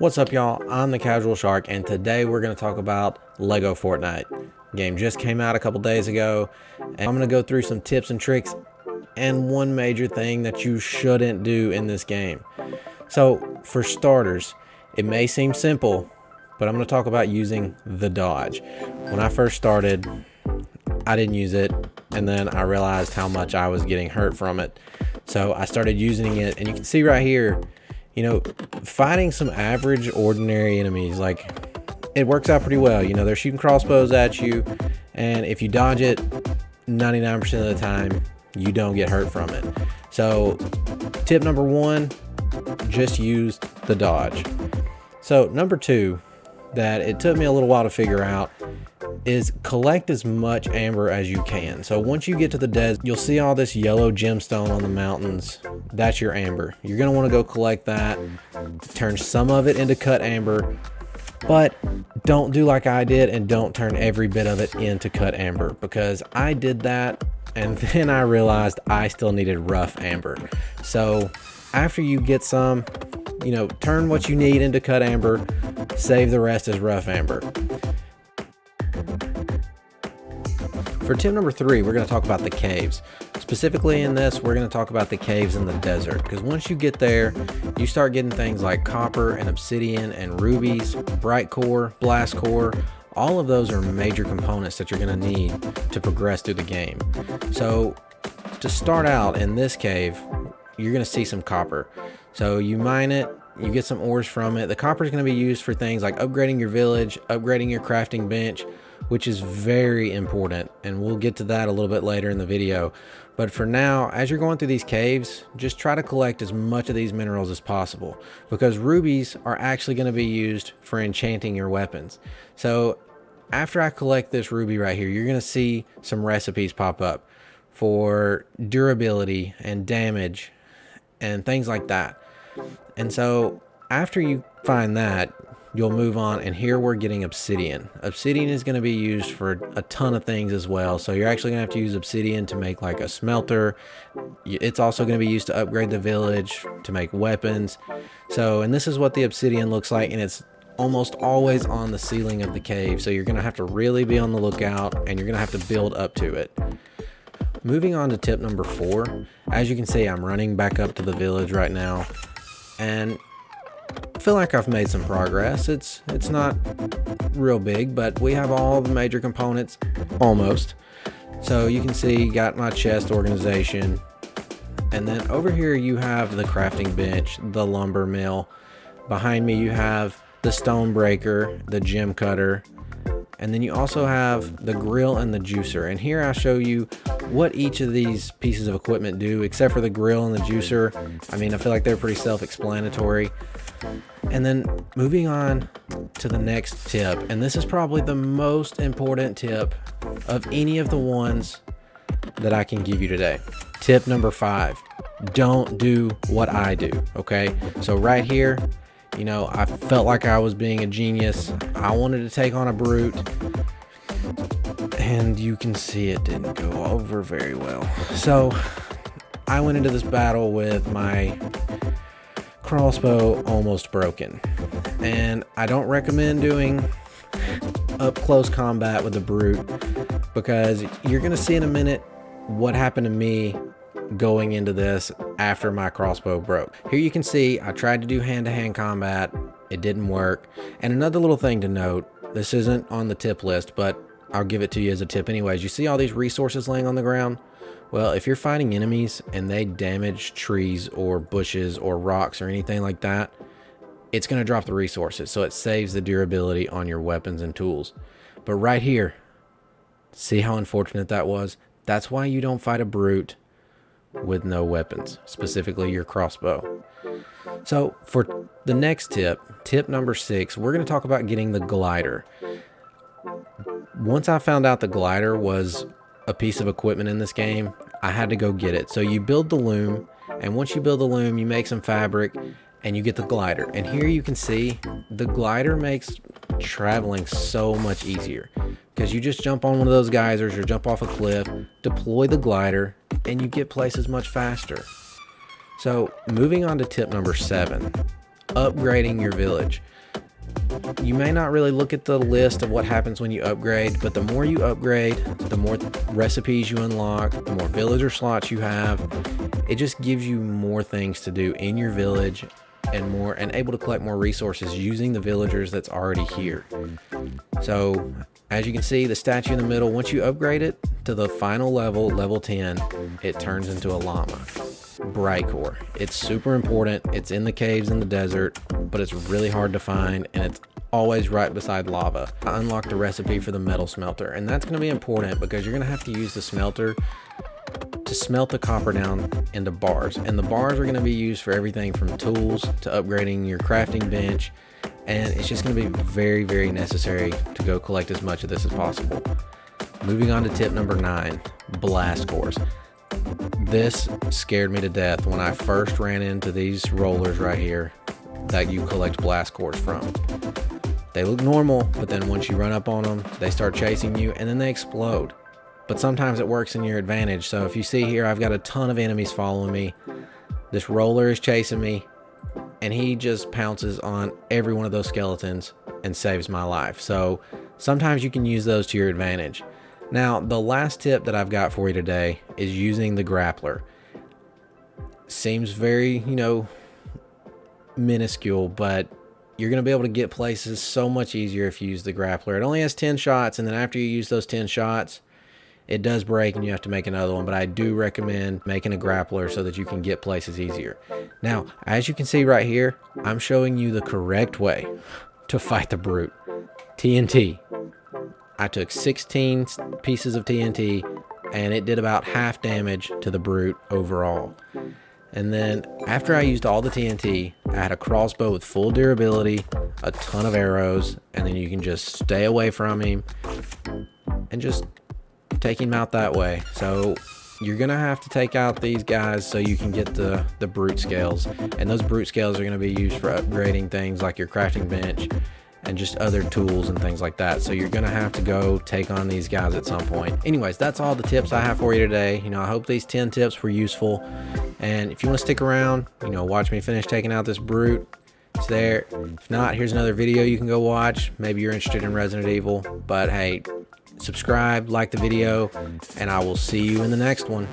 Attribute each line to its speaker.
Speaker 1: What's up, y'all? I'm the Casual Shark, and today we're going to talk about Lego Fortnite. The game just came out a couple days ago, and I'm going to go through some tips and tricks and one major thing that you shouldn't do in this game. So, for starters, it may seem simple, but I'm going to talk about using the dodge. When I first started, I didn't use it, and then I realized how much I was getting hurt from it. So I started using it, and you can see right here, you know, fighting some average, ordinary enemies, like, it works out pretty well. You know, they're shooting crossbows at you, and if you dodge it, 99% of the time, you don't get hurt from it. So, tip number one, just use the dodge. So, number two, that it took me a little while to figure out, is collect as much amber as you can. So once you get to the desert, you'll see all this yellow gemstone on the mountains. That's your amber. You're going to want to go collect that, turn some of it into cut amber, but don't do like I did and don't turn every bit of it into cut amber, because I did that and then I realized I still needed rough amber. So after you get some, you know, turn what you need into cut amber, save the rest as rough amber. For tip number three, we're going to talk about the caves. Specifically in this, we're going to talk about the caves in the desert, because once you get there, you start getting things like copper and obsidian and rubies, bright core, blast core. All of those are major components that you're going to need to progress through the game. So to start out in this cave, you're going to see some copper. So you mine it, you get some ores from it. The copper is going to be used for things like upgrading your village, upgrading your crafting bench, which is very important, and we'll get to that a little bit later in the video. But for now, as you're going through these caves, just try to collect as much of these minerals as possible, because rubies are actually going to be used for enchanting your weapons. So after I collect this ruby right here, you're going to see some recipes pop up for durability and damage and things like that. And so after you find that, you'll move on, and here we're getting obsidian. Obsidian is going to be used for a ton of things as well. So you're actually going to have to use obsidian to make like a smelter. It's also going to be used to upgrade the village, to make weapons. So, and this is what the obsidian looks like, and it's almost always on the ceiling of the cave. So you're going to have to really be on the lookout, and you're going to have to build up to it. Moving on to tip number four. As you can see, I'm running back up to the village right now, and I feel like I've made some progress. It's not real big, but we have all the major components almost. So you can see, got my chest organization, and then over here you have the crafting bench, the lumber mill. Behind me you have the stone breaker, the gem cutter, and then you also have the grill and the juicer. And here I'll show you what each of these pieces of equipment do, except for the grill and the juicer. I mean, I feel like they're pretty self-explanatory. And then moving on to the next tip, and this is probably the most important tip of any of the ones that I can give you today. Tip number 5, don't do what I do, okay? So right here, you know, I felt like I was being a genius. I wanted to take on a brute, and you can see it didn't go over very well. So I went into this battle with my crossbow almost broken, and I don't recommend doing up close combat with a brute, because you're gonna see in a minute what happened to me going into this after my crossbow broke. Here you can see I tried to do hand-to-hand combat, it didn't work. And another little thing to note, this isn't on the tip list, but I'll give it to you as a tip anyways. You see all these resources laying on the ground? Well, if you're fighting enemies and they damage trees or bushes or rocks or anything like that, it's going to drop the resources, so it saves the durability on your weapons and tools. But right here, see how unfortunate that was? That's why you don't fight a brute with no weapons, specifically your crossbow. So for the next tip, tip number 6, we're going to talk about getting the glider. Once I found out the glider was a piece of equipment in this game, I had to go get it. So you build the loom, and once you build the loom, you make some fabric, and you get the glider. And here you can see the glider makes traveling so much easier, because you just jump on one of those geysers or jump off a cliff, deploy the glider, and you get places much faster. So moving on to tip number 7, upgrading your village. You may not really look at the list of what happens when you upgrade, but the more you upgrade, the more recipes you unlock, the more villager slots you have. It just gives you more things to do in your village and able to collect more resources using the villagers that's already here. So as you can see, the statue in the middle, once you upgrade it to the final level, level 10, it turns into a llama. Bright core. It's super important. It's in the caves in the desert, but it's really hard to find, and it's always right beside lava. I unlocked a recipe for the metal smelter, and that's going to be important because you're going to have to use the smelter to smelt the copper down into bars, and the bars are going to be used for everything from tools to upgrading your crafting bench, and it's just going to be very, very necessary to go collect as much of this as possible. Moving on to tip number 9, blast cores. This scared me to death when I first ran into these rollers right here that you collect blast cores from. They look normal, but then once you run up on them, they start chasing you and then they explode. But sometimes it works in your advantage. So if you see here, I've got a ton of enemies following me. This roller is chasing me, and he just pounces on every one of those skeletons and saves my life. So sometimes you can use those to your advantage. Now, the last tip that I've got for you today is using the grappler. Seems very, minuscule, but you're going to be able to get places so much easier if you use the grappler. It only has 10 shots, and then after you use those 10 shots, it does break and you have to make another one, but I do recommend making a grappler so that you can get places easier. Now, as you can see right here, I'm showing you the correct way to fight the brute. TNT. I took 16 pieces of TNT and it did about half damage to the brute overall. And then after I used all the TNT, I had a crossbow with full durability, a ton of arrows, and then you can just stay away from him and just take him out that way. So you're gonna have to take out these guys so you can get the brute scales, and those brute scales are gonna be used for upgrading things like your crafting bench and just other tools and things like that. So you're gonna have to go take on these guys at some point. Anyways, that's all the tips I have for you today. I hope these 10 tips were useful, and if you want to stick around, watch me finish taking out this brute, it's there. If not, here's another video you can go watch. Maybe you're interested in Resident Evil, but hey, subscribe, like the video, and I will see you in the next one.